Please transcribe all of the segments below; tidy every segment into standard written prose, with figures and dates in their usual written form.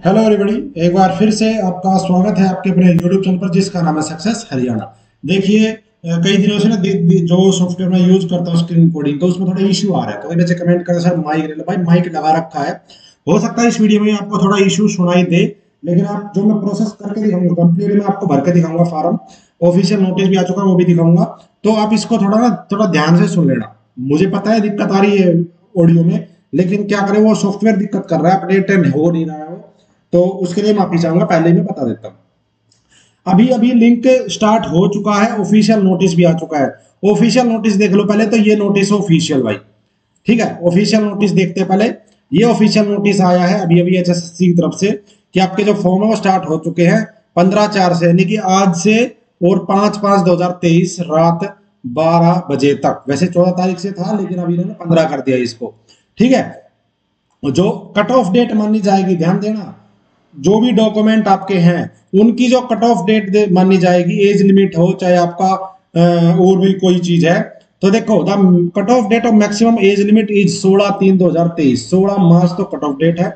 Hello everybody, एक बार फिर से आपका स्वागत है आपके अपने यूट्यूब चैनल पर जिसका नाम है सक्सेस हरियाणा। देखिए, कई दिनों से ना जो सॉफ्टवेयर मैं यूज करता हूँ स्क्रीन कोडिंग का, उसमें थोड़ा इशू आ रहा है। तो बच्चे कमेंट करते हैं सर माइक भाई माइक लगा रखा है। हो सकता है इस वीडियो में आपको थोड़ा इशू सुनाई दे, लेकिन आप जो मैं प्रोसेस करके दिखाऊंगा कंप्लीट में आपको भर के दिखाऊंगा फॉर्म। ऑफिशियल नोटिस भी आ चुका है, वो भी दिखाऊंगा। तो आप इसको थोड़ा ध्यान से सुन लेना। मुझे पता है दिक्कत आ रही है ऑडियो में, लेकिन क्या करें, वो सॉफ्टवेयर दिक्कत कर रहा है, अपडेट हो नहीं रहा है वो। तो उसके लिए माफी चाहूंगा, पहले ही मैं बता देता हूँ। अभी अभी लिंक स्टार्ट हो चुका है, ऑफिशियल नोटिस भी आ चुका है। ऑफिशियल नोटिस देख लो पहले, तो ये नोटिस ऑफिशियल भाई, ठीक है। ऑफिशियल नोटिस देखते हैं पहले। ये ऑफिशियल नोटिस आया है अभी अभी एचएसएससी की तरफ से कि आपके जो फॉर्म है वो स्टार्ट हो चुके हैं 15/4 से, यानी कि आज से, और 5/5/2023 रात 12 बजे तक। वैसे 14 तारीख से था, लेकिन अभी इन्होंने 15 कर दिया इसको, ठीक है। जो कट ऑफ डेट मानी जाएगी, ध्यान देना, जो भी डॉक्यूमेंट आपके हैं उनकी जो कट ऑफ डेट मानी जाएगी, एज लिमिट हो चाहे आपका और भी कोई चीज है। तो देखो, the cut off date of maximum age limit is 16/3/2023, 16 March तो कट ऑफ डेट है,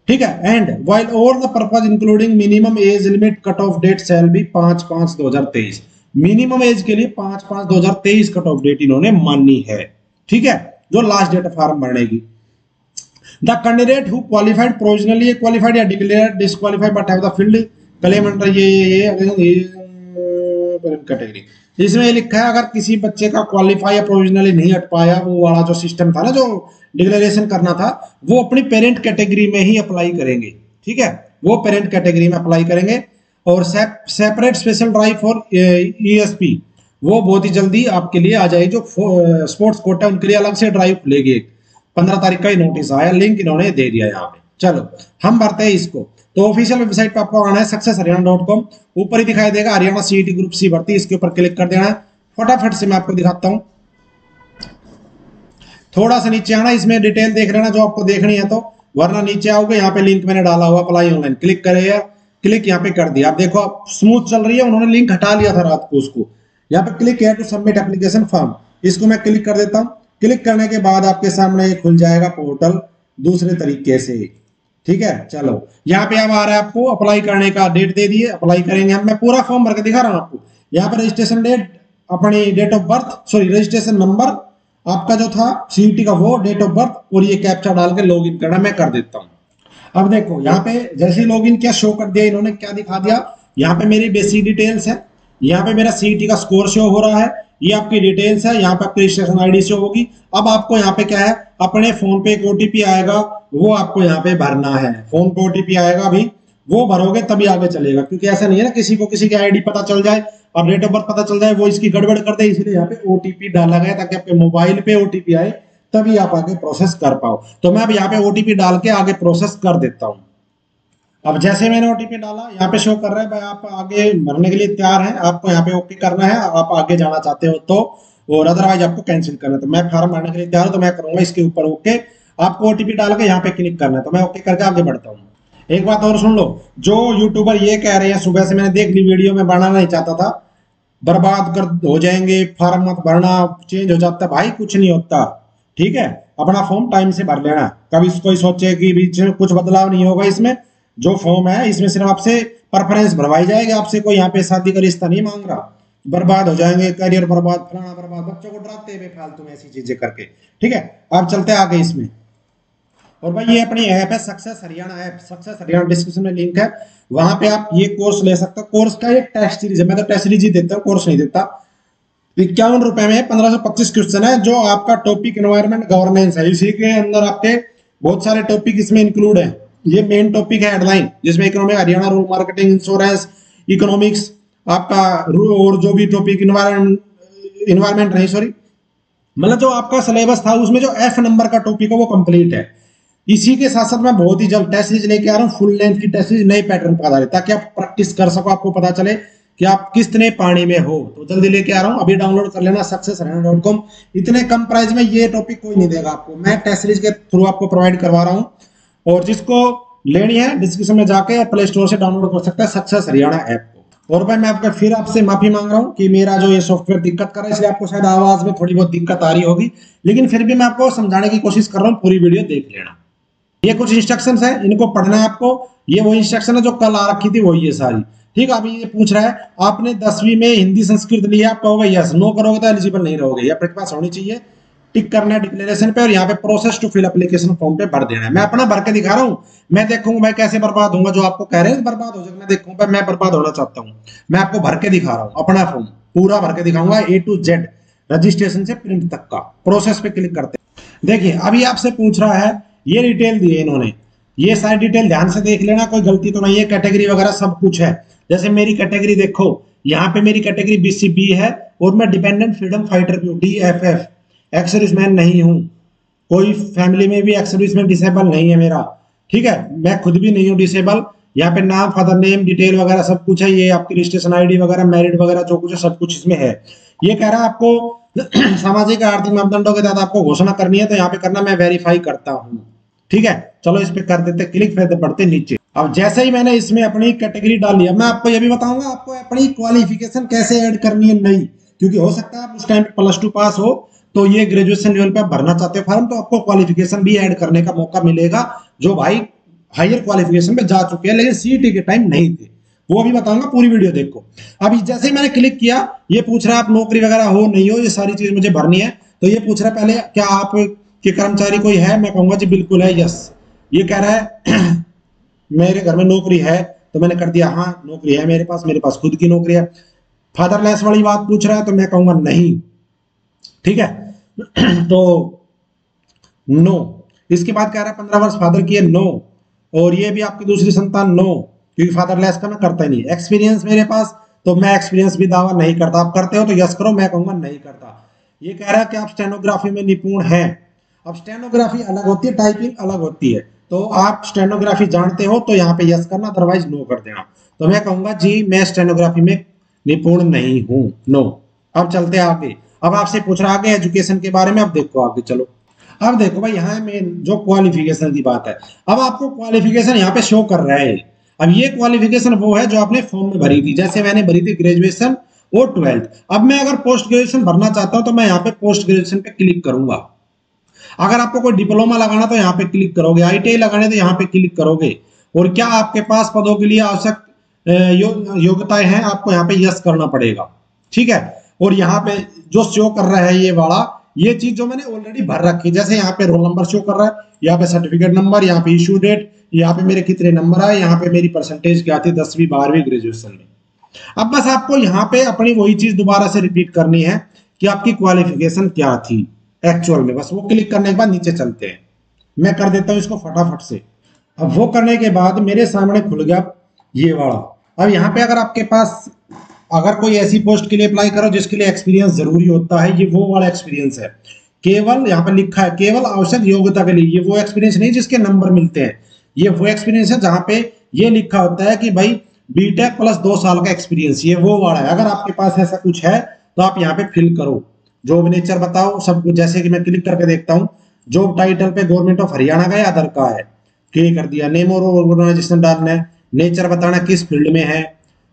ठीक है। And while over the purpose including minimum age limit cut off date shall be 5/5/2023। Minimum age के लिए 5/5/2023 कट ऑफ डेट इन्होंने मानी है, ठीक है, जो लास्ट डेट फॉर्म भरने की। The candidate who qualified provisionally qualified या declared disqualified but have the field claim under ये कैटेगरी। इसमें ये लिखा है, अगर किसी बच्चे का क्वालिफाई या प्रोविजनली नहीं हट पाया, वो वाला जो सिस्टम था ना, जो डिक्लेरेशन करना था, वो अपनी पेरेंट कैटेगरी में ही अप्लाई करेंगे, ठीक है। वो पेरेंट कैटेगरी में अप्लाई करेंगे। और separate special drive for ESP, वो बहुत ही जल्दी आपके लिए आ जाएगी। जो स्पोर्ट्स कोटा उनके लिए अलग से ड्राइव खुलेगी। 15 तारीख का ही नोटिस आया, लिंक इन्होंने दे दिया यहाँ पे। चलो हम भरते हैं इसको। तो ऑफिशियल वेबसाइट पे आपको आना है successhariana.com, ऊपर ही दिखाई देगा हरियाणा सीईटी ग्रुप सी भर्ती, इसके ऊपर क्लिक कर देना है। फटाफट से मैं आपको दिखाता हूँ। थोड़ा सा नीचे आना, इसमें डिटेल देख लेना जो आपको देखनी है, तो वरना नीचे आओगे, यहाँ पे लिंक मैंने डाला हुआ अप्लाई ऑनलाइन, क्लिक करेगा, क्लिक यहाँ पे कर दिया। आप देखो, आप स्मूथ चल रही है, उन्होंने लिंक हटा लिया था रात को उसको। यहाँ पे क्लिक किया टू सबमिट एप्लीकेशन फॉर्म, इसको मैं क्लिक कर देता हूँ। क्लिक करने के बाद आपके सामने ये खुल जाएगा पोर्टल दूसरे तरीके से, ठीक है। चलो यहाँ पे अब आ रहा है आपको अप्लाई करने का, डेट दे दिए, अप्लाई करेंगे हम। मैं पूरा फॉर्म भर के दिखा रहा हूँ आपको। यहाँ पे रजिस्ट्रेशन डेट, अपनी date of birth, sorry registration number आपका जो था सीईटी का, वो डेट ऑफ बर्थ, और ये कैप्चा डाल के लॉग इन करना। मैं कर देता हूँ। अब देखो यहाँ पे जैसे लॉग इन किया, शो कर दिया इन्होंने, क्या दिखा दिया, यहाँ पे मेरी बेसिक डिटेल्स है, यहाँ पे मेरा सीईटी का स्कोर शो हो रहा है, ये आपकी डिटेल्स है, यहाँ पे आपकी रजिस्ट्रेशन आईडी शो होगी। अब आपको यहाँ पे क्या है, अपने फोन पे एक ओटीपी आएगा, वो आपको यहाँ पे भरना है। फोन पे ओटीपी आएगा अभी, वो भरोगे तभी आगे चलेगा, क्योंकि ऐसा नहीं है ना किसी को किसी की आईडी पता चल जाए और डेट ऑफ बर्थ पता चल जाए, वो इसकी गड़बड़ कर दे। इसलिए यहाँ पे ओटीपी डाला गया ताकि आपके मोबाइल पे ओटीपी आए, तभी आप आगे प्रोसेस कर पाओ। तो मैं अब यहाँ पे ओटीपी डाल के आगे प्रोसेस कर देता हूँ। अब जैसे मैंने ओटीपी डाला, यहाँ पे शो कर रहा है भाई आप आगे भरने के लिए तैयार हैं, आपको यहाँ पे ओके करना है, आप आगे जाना चाहते हो तो, और अदरवाइज आपको कैंसिल करना है। तो मैं फॉर्म भरने के लिए तैयार हूं, तो मैं करूंगा इसके ऊपर ओके। आपको ओटीपी डाल के यहाँ पे क्लिक करना है, तो मैं ओके करके आगे बढ़ता हूँ। एक बात और सुन लो, जो यूट्यूबर ये कह रहे हैं, सुबह से मैंने देख ली वीडियो में, बनाना नहीं चाहता था, बर्बाद कर हो जाएंगे, फॉर्म मत भरना, चेंज हो जाता है, भाई कुछ नहीं होता, ठीक है। अपना फॉर्म टाइम से भर लेना, कभी कोई सोचे कि बीच में कुछ बदलाव नहीं होगा इसमें। जो फॉर्म है इसमें सिर्फ आपसे परफरेंस भरवाई जाएगी, आपसे कोई यहाँ पे शादी का रिश्ता नहीं मांग रहा। बर्बाद हो जाएंगे, करियर बर्बाद, फलाना बर्बाद, बच्चों को डराते हुए फालतू में ऐसी चीजें करके, ठीक है। अब चलते हैं आगे इसमें। और भाई ये अपनी ऐप है success Haryana app, success Haryana, description में लिंक है, वहां पे आप ये कोर्स ले सकते हो। कोर्स का एक टेस्ट सीरीज है, मैं तो टेस्ट सीरीज ही देता हूँ, कोर्स नहीं देता। 51 रुपए में 1525 क्वेश्चन है, जो आपका टॉपिक एनवायरमेंट गवर्नेंस है, इसी के अंदर आपके बहुत सारे टॉपिक इसमें इंक्लूड है। ये मेन टॉपिक है हेडलाइन, जिसमें economic, Haryana rule, marketing, insurance, economics आपका, और जो भी टॉपिक इन्वायरमेंट नहीं, सॉरी, मतलब जो आपका सिलेबस था उसमें जो एफ नंबर का टॉपिक है वो कंप्लीट है। इसी के साथ साथ मैं बहुत ही जल्द टेस्ट सीरीज लेके आ रहा हूँ, फुल लेंथ की टेस्ट सीरीज, नए पैटर्न पर आधारित, ताकि आप प्रैक्टिस कर सको, आपको पता चले कि आप कितने पानी में हो। तो जल्दी लेके आ रहा हूँ, अभी डाउनलोड कर लेना successhariana.com। इतने कम प्राइस में ये टॉपिक कोई नहीं देगा आपको, मैं टेस्ट सीरीज के थ्रू आपको प्रोवाइड करवा रहा हूँ। और जिसको लेनी है डिस्क्रिप्शन में जाके प्ले स्टोर से डाउनलोड कर सकता है सक्सेस हरियाणा ऐप को। और भाई मैं आपका फिर आपसे माफी मांग रहा हूँ कि मेरा जो ये सॉफ्टवेयर दिक्कत कर रहा है, इसलिए आपको शायद आवाज में थोड़ी बहुत दिक्कत आ रही होगी, लेकिन फिर भी मैं आपको समझाने की कोशिश कर रहा हूँ, पूरी वीडियो देख लेना। ये कुछ इंस्ट्रक्शंस है, इनको पढ़ना है आपको। ये वो इंस्ट्रक्शन है जो कल आ रखी थी, वही है सारी। ठीक है, अभी ये पूछ रहा है आपने 10वीं में हिंदी संस्कृत लिया, आप कहोगे यस, नो करोगे तो एलिजिबल नहीं रहोगे। ये आपके पास होनी चाहिए, टिक करना है डिक्लेरेशन पे, और यहाँ पे process to fill application form पे भर देना है। मैं अपना भर के दिखा रहा हूँ, मैं देखूंगा मैं कैसे बर्बाद होऊंगा। जो आपको कह रहे हैं बर्बाद हो जाएगा, मैं देखूंगा मैं बर्बाद होना चाहता हूँ। मैं आपको भर के दिखा रहा हूँ, अपना फॉर्म पूरा भर के दिखाऊंगा A to Z, रजिस्ट्रेशन से प्रिंट तक का। प्रोसेस पे क्लिक करते हैं। देखिए अभी आपसे पूछ रहा है, ये डिटेल दी है इन्होंने, ये सारी डिटेल ध्यान से देख लेना, कोई गलती तो नहीं है। कैटेगरी वगैरह सब कुछ है। जैसे मेरी कैटेगरी देखो, यहाँ पे मेरी कैटेगरी BCB है, और मैं dependent freedom fighter DFF, ex serviceman नहीं हूँ। कोई फैमिली में भी एक्स सर्विसमैन डिसेबल नहीं है मेरा। ठीक है, मैं खुद भी नहीं हूँ डिसेबल। यहाँ पे नाम, फादर नेम, डिटेल वगैरह सब कुछ है। ये आपकी रजिस्ट्रेशन ID वगैरह, मैरिड वगैरह जो कुछ है सब कुछ इसमें है। ये कह रहा है आपको सामाजिक आर्थिक मापदंडों के तहत आपको घोषणा करनी है, तो यहाँ पे करना मैं वेरीफाई करता हूँ। ठीक है, चलो इस पे कर देते क्लिक, फिर बढ़ते नीचे। अब जैसे ही मैंने इसमें अपनी कैटेगरी डाली, अब मैं आपको ये भी बताऊंगा आपको अपनी क्वालिफिकेशन कैसे ऐड करनी है नई, क्योंकि हो सकता है आप उस टाइम पे +2 पास हो, तो ये ग्रेजुएशन लेवल पे भरना चाहते हो फॉर्म, तो आपको क्वालिफिकेशन भी ऐड करने का मौका मिलेगा, जो भाई हायर क्वालिफिकेशन पे जा चुके हैं लेकिन CET के टाइम नहीं थे। वो भी बताऊंगा, पूरी वीडियो देखो। अभी जैसे ही मैंने क्लिक किया, ये पूछ रहा है आप नौकरी वगैरह हो नहीं हो, ये सारी चीज मुझे भरनी है। तो ये पूछ रहा है पहले क्या आप के कर्मचारी कोई है, मैं कहूंगा जी बिल्कुल है, यस। ये कह रहा है मेरे घर में नौकरी है, तो मैंने कर दिया हाँ नौकरी है मेरे पास खुद की नौकरी है। फादरलेस वाली बात पूछ रहा है, तो मैं कहूंगा नहीं। ठीक है तो नो। इसके बाद कह रहा है 15 वर्ष फादर की है, नो। और ये भी आपकी दूसरी संतान, नो, क्योंकि फादरलेस का मैं करता ही नहीं। एक्सपीरियंस मेरे पास, तो मैं एक्सपीरियंस भी दावा नहीं करता। आप करते हो तो यस करो, मैं कहूंगा नहीं करता। ये कह रहा है कि आप स्टेनोग्राफी में निपुण हैं। अब स्टेनोग्राफी अलग होती है, टाइपिंग अलग होती है। तो आप स्टेनोग्राफी जानते हो तो यहाँ पे यस करना, अदरवाइज नो कर देना। तो मैं कहूंगा जी मैं स्टेनोग्राफी में निपुण नहीं हूं, नो। अब चलते आगे। अब आपसे पूछ रहा आगे एजुकेशन के बारे में। अब देखो आगे चलो। अब देखो भाई, यहाँ मेन जो क्वालिफिकेशन की बात है, अब आपको क्वालिफिकेशन यहाँ पे शो कर रहा है। अब ये क्वालिफिकेशन वो है जो आपने फॉर्म में भरी थी। जैसे मैंने भरी थी ग्रेजुएशन और 12th। अब मैं अगर पोस्ट ग्रेजुएशन भरना चाहता हूं, तो मैं यहाँ पे पोस्ट ग्रेजुएशन पे क्लिक करूंगा। अगर आपको कोई डिप्लोमा लगाना तो यहाँ पे क्लिक करोगे, ITI लगाने तो यहाँ पे क्लिक करोगे। और क्या आपके पास पदों के लिए आवश्यक योग्यताएं हैं, आपको यहाँ पे यस करना पड़ेगा। ठीक है, और यहाँ पे जो शो कर रहा है ये वाला, ये चीज जो मैंने ऑलरेडी भर रखी, जैसे यहाँ पे रोल नंबर शो कर रहा है, यहाँ पे सर्टिफिकेट नंबर, यहाँ पे इशू डेट, यहाँ पे मेरे कितने नंबर आए, यहाँ पे मेरी परसेंटेज क्या थी 10वीं 12वीं ग्रेजुएशन में। अब बस आपको यहाँ पे अपनी वही चीज दोबारा से रिपीट करनी है कि आपकी क्वालिफिकेशन क्या थी एक्चुअल में। बस वो क्लिक करने के बाद नीचे चलते हैं। मैं कर देता हूँ इसको फटाफट से। अब वो करने के बाद मेरे सामने खुल गया ये वाला। अब यहाँ पे अगर आपके पास अगर कोई ऐसी पोस्ट के लिए अप्लाई करो जिसके लिए एक्सपीरियंस जरूरी होता है, ये वो वाला एक्सपीरियंस है। केवल यहाँ पे लिखा है केवल आवश्यक योग्यता के लिए, ये वो एक्सपीरियंस नहीं जिसके नंबर मिलते हैं। ये वो एक्सपीरियंस है जहाँ पे ये लिखा होता है कि भाई BTech प्लस 2 साल का एक्सपीरियंस, ये वो वाला है। अगर आपके पास ऐसा कुछ है तो आप यहाँ पे फिल करो। जॉब नेचर बताओ सब कुछ। जैसे कि मैं क्लिक करके देखता हूँ, जॉब टाइटल पे गवर्नमेंट ऑफ हरियाणा का या अदर का है, क्लिक कर दिया। नेम और ऑर्गेनाइजेशन डालना है, नेचर बताना किस फील्ड में है।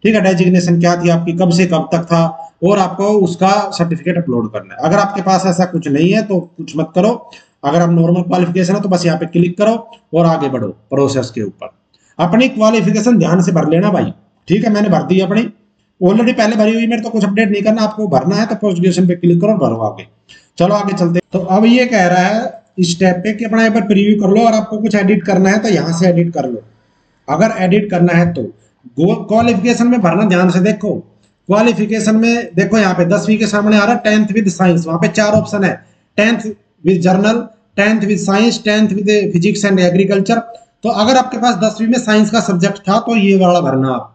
ठीक है, डेजिग्नेशन क्या थी आपकी, कब से कब तक था, और आपको उसका सर्टिफिकेट अपलोड करना है। अगर आपके पास ऐसा कुछ नहीं है तो कुछ मत करो। अगर आप नॉर्मल क्वालिफिकेशन है तो बस यहाँ पे क्लिक करो और आगे बढ़ो प्रोसेस के ऊपर। अपनी क्वालिफिकेशन ध्यान से भर लेना भाई। ठीक है, मैंने भर दी अपनी, ऑलरेडी पहले भरी हुई, मेरे तो कुछ अपडेट नहीं करना। आपको भरना है तो पोस्ट ग्रेजुएशन पे क्लिक करो, भरो आगे। चलो आगे चलते। तो अब ये कह रहा है इस स्टेप पे कि अपना एक बार प्रीव्यू कर लो, और आपको कुछ एडिट करना है तो यहाँ से एडिट कर लो। अगर एडिट करना है तो क्वालिफिकेशन में भरना, ध्यान से देखो। क्वालिफिकेशन में देखो यहाँ पे 10वीं के सामने आ रहा है 10th विद साइंस, वहां पे 4 ऑप्शन है। 10th with journal, 10th with science, 10th with physics and agriculture. तो अगर आपके पास 10वीं में साइंस का सब्जेक्ट था तो ये वाला भरना आप।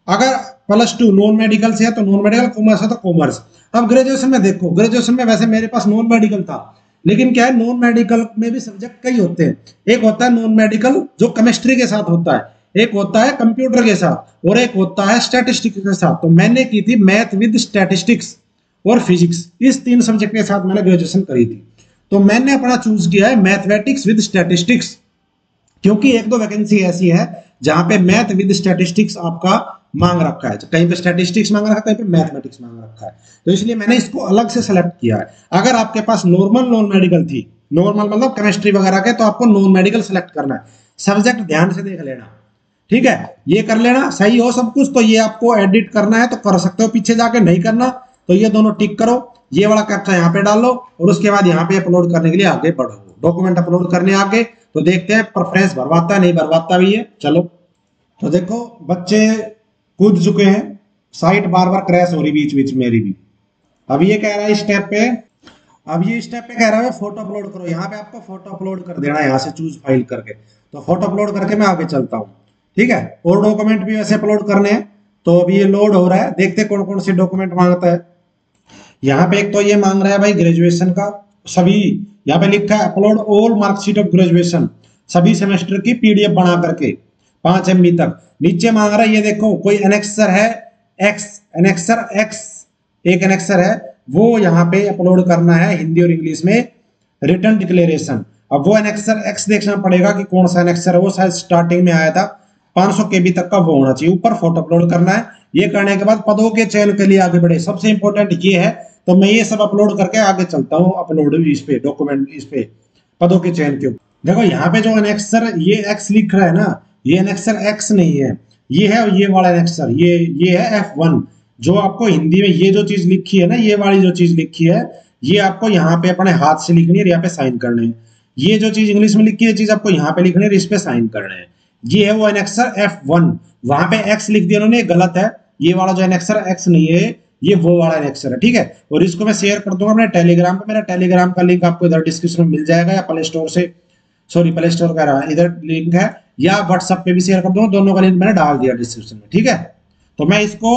अगर +2 नॉन मेडिकल से है तो नॉन मेडिकल, कॉमर्स है तो कॉमर्स। अब ग्रेजुएशन में देखो, ग्रेजुएशन में वैसे मेरे पास नॉन मेडिकल था, लेकिन क्या है नॉन मेडिकल में भी सब्जेक्ट कई होते हैं। एक होता है नॉन मेडिकल जो केमिस्ट्री के साथ होता है, एक होता है कंप्यूटर के साथ, और एक होता है स्टैटिस्टिक्स के साथ। तो मैंने की थी मैथ विद स्टैटिस्टिक्स और फिजिक्स, इस 3 सब्जेक्ट के साथ मैंने ग्रेजुएशन करी थी। तो मैंने अपना चूज किया है मैथमेटिक्स विद स्टैटिस्टिक्स, क्योंकि 1-2 वैकेंसी ऐसी है जहां पे मैथ विद स्टैटिस्टिक्स आपका मांग रखा है। कहीं पे स्टैटिस्टिक्स मांग रखा है, कहीं पे मैथमेटिक्स मांग रखा है, तो इसलिए मैंने इसको अलग से सेलेक्ट किया है। अगर आपके पास नॉर्मल नॉन मेडिकल थी नॉर्मल मतलब केमिस्ट्री वगैरह के, तो आपको नॉन मेडिकल सेलेक्ट करना है। सब्जेक्ट ध्यान से देख लेना, ठीक है, ये कर लेना, सही हो सब कुछ तो ये आपको एडिट करना है तो कर सकते हो, पीछे जाके नहीं करना तो ये दोनों टिक करो, ये वाला कैप्चा यहाँ पे डाल लो और उसके बाद यहाँ पे अपलोड करने के लिए आगे बढ़ो। डॉक्यूमेंट अपलोड करने आगे तो देखते हैं प्रेफरेंस भरवाता है नहीं भरवाता भी है। चलो तो देखो बच्चे कूद चुके हैं, साइट बार बार क्रैश हो रही बीच बीच मेरी भी। अब ये कह रहा है स्टेप पे, अब ये स्टेप पे कह रहा है फोटो अपलोड करो, यहाँ पे आपको फोटो अपलोड कर देना है यहाँ से चूज फाइल करके। तो फोटो अपलोड करके मैं आगे चलता हूँ, ठीक है। और डॉक्यूमेंट भी वैसे अपलोड करने हैं, तो अभी ये लोड हो रहा है, देखते कौन कौन से डॉक्यूमेंट मांगता है। यहाँ पे एक तो ये मांग रहा है भाई ग्रेजुएशन का सभी, यहाँ पे लिखा है upload all marksheet of graduation, सभी सेमेस्टर की पीडीएफ बना करके 5 MB तक। नीचे मांग रहा है ये देखो कोई एनेक्सर है एक्स, एनेक्सर एक्स एक एनेक्सर है, वो यहाँ पे अपलोड करना है हिंदी और इंग्लिश में रिटर्न डिक्लेरेशन। अब वो एनेक्सर एक्स देखना पड़ेगा कि कौन सा एनेक्सर है, वो शायद स्टार्टिंग में आया था 500 KB तक का वो होना चाहिए। ऊपर फोटो अपलोड करना है, ये करने के बाद पदों के चयन के लिए आगे बढ़े, सबसे इंपॉर्टेंट ये है। तो मैं ये सब अपलोड करके आगे चलता हूँ, अपलोड इस पे डॉक्यूमेंट इस पे पदों के चयन के ऊपर। देखो यहाँ पे जो एनेक्सर ये एक्स लिख रहा है ना, ये एनेक्सर एक्स नहीं है, ये है ये वाला एनेक्सर, ये है F1। जो आपको हिंदी में ये जो चीज लिखी है ना, ये वाली जो चीज लिखी है, ये आपको यहाँ पे अपने हाथ से लिखनी है, यहाँ पे साइन करने हैं। ये जो चीज इंग्लिश में लिखी है चीज आपको यहाँ पे लिखनी है, इस पे साइन करने हैं। ये है वो एनेक्सर F1, वहां पे एक्स लिख दिया उन्होंने, गलत है। ये वाला जो एनेक्सर एक्स नहीं है, ये वो वाला एनेक्सर है, ठीक है। और इसको मैं शेयर कर दूंगा अपने टेलीग्राम पे, मेरा टेलीग्राम का लिंक आपको इधर डिस्क्रिप्शन में मिल जाएगा, या प्ले स्टोर से, सॉरी प्ले स्टोर कह रहा है, इधर लिंक है, या व्हाट्सएप पे भी शेयर कर दूंगा, दोनों का लिंक मैंने डाल दिया डिस्क्रिप्शन में, ठीक है। तो मैं इसको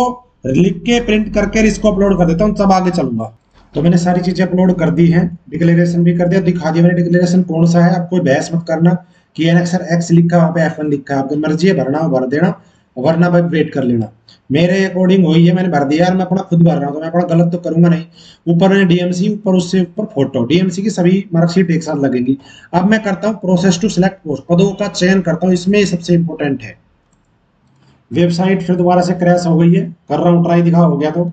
लिख के प्रिंट करके इसको अपलोड कर देता हूँ, तब आगे चलूंगा। तो मैंने सारी चीजें अपलोड कर दी हैं, डिक्लेरेशन भी कर दिया, दिखा दिया मैंने डिक्लेरेशन कौन सा है। आप कोई बहस मत करना कि एनेक्सर एक्स लिखा वहां पे F1 लिखा है, आपकी मर्जी है भरना हो भर देना, वरना भाई वेट कर लेना। मेरे अकॉर्डिंग वही है, मैंने भर दिया यार, मैं अपना खुद भर रहा हूँ तो मैं अपना गलत तो करूंगा नहीं। ऊपर मैंने डीएमसी, ऊपर उससे ऊपर फोटो, डीएमसी की सभी मार्कशीट एक साथ लगेगी। अब मैं करता हूँ प्रोसेस टू सिलेक्ट पोस्ट, पदों का चयन करता हूँ, इसमें सबसे इंपॉर्टेंट है। वेबसाइट फिर दोबारा से क्रैश हो गई है, कर रहा हूँ ट्राई, दिखा हो गया तो,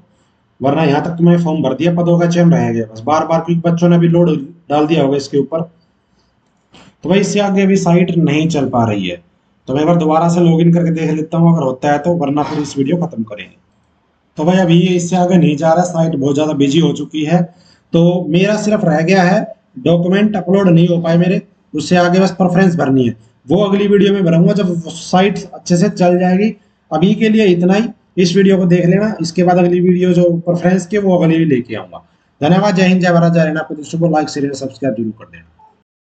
वरना यहाँ तक तो मैंने फॉर्म भर दिया, पदों का चयन रह गया बस बार बार, क्योंकि बच्चों ने भी लोड डाल दिया होगा इसके ऊपर। तो भाई इससे आगे अभी साइट नहीं चल पा रही है, तो मैं एक बार दोबारा से लॉगिन करके देख लेता हूँ अगर होता है तो, वरना फिर इस वीडियो खत्म करेंगे। तो भाई अभी ये इससे आगे नहीं जा रहा, साइट बहुत ज़्यादा बिजी हो चुकी है। तो मेरा सिर्फ रह गया है डॉक्यूमेंट अपलोड नहीं हो पाए मेरे, उससे आगे बस प्रेफरेंस भरनी है, वो अगली वीडियो में भरूंगा जब साइट अच्छे से चल जाएगी। अभी के लिए इतना ही, इस वीडियो को देख लेना, इसके बाद अगली वीडियो जो प्रेफरेंस के वो अगली भी लेके आऊंगा। धन्यवाद, जय हिंद, जय भारत, जय हिंद। आपको दोस्तों को लाइक शेयर सब्सक्राइब जरूर कर देना।